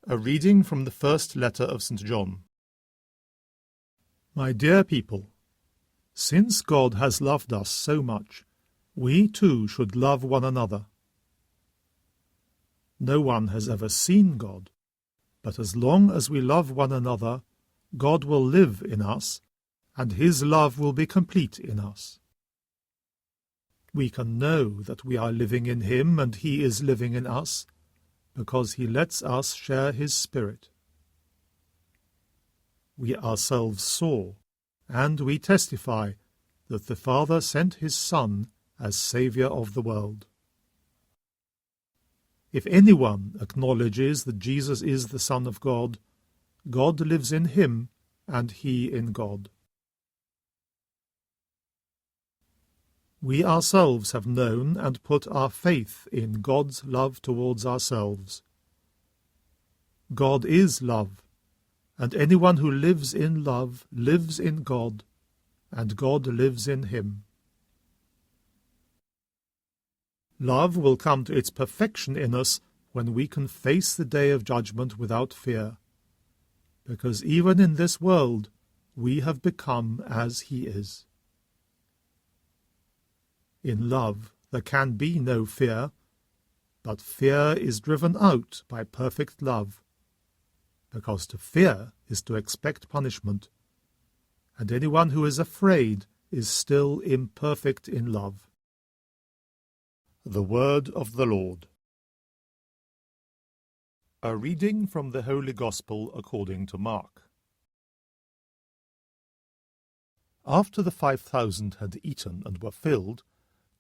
A reading from the first letter of St. John. My dear people, since God has loved us so much, we too should love one another. No one has ever seen God, but as long as we love one another, God will live in us, and his love will be complete in us. We can know that we are living in him and he is living in us, because he lets us share his Spirit. We ourselves saw, and we testify, that the Father sent his Son as Saviour of the world. If anyone acknowledges that Jesus is the Son of God, God lives in him, and he in God. We ourselves have known and put our faith in God's love towards ourselves. God is love, and anyone who lives in love lives in God, and God lives in him. Love will come to its perfection in us when we can face the day of judgment without fear, because even in this world we have become as he is. In love there can be no fear, but fear is driven out by perfect love, because to fear is to expect punishment, and anyone who is afraid is still imperfect in love. The Word of the Lord. A reading from the Holy Gospel according to Mark. After the 5,000 had eaten and were filled,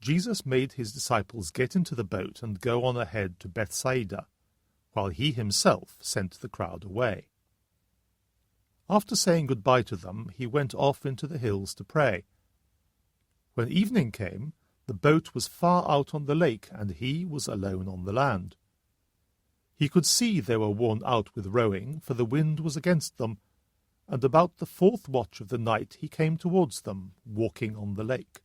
Jesus made his disciples get into the boat and go on ahead to Bethsaida, while he himself sent the crowd away. After saying goodbye to them, he went off into the hills to pray. When evening came, the boat was far out on the lake, and he was alone on the land. He could see they were worn out with rowing, for the wind was against them, and about the 4th watch of the night he came towards them, walking on the lake.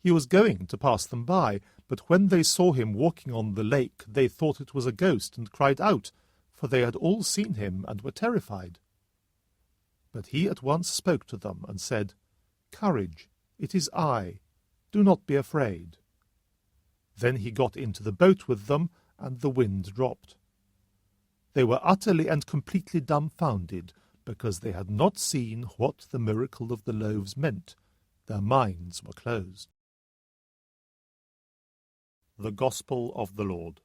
He was going to pass them by, but when they saw him walking on the lake, they thought it was a ghost, and cried out, for they had all seen him and were terrified. But he at once spoke to them, and said, "Courage, it is I. Do not be afraid." Then he got into the boat with them, and the wind dropped. They were utterly and completely dumbfounded, because they had not seen what the miracle of the loaves meant. Their minds were closed. The Gospel of the Lord.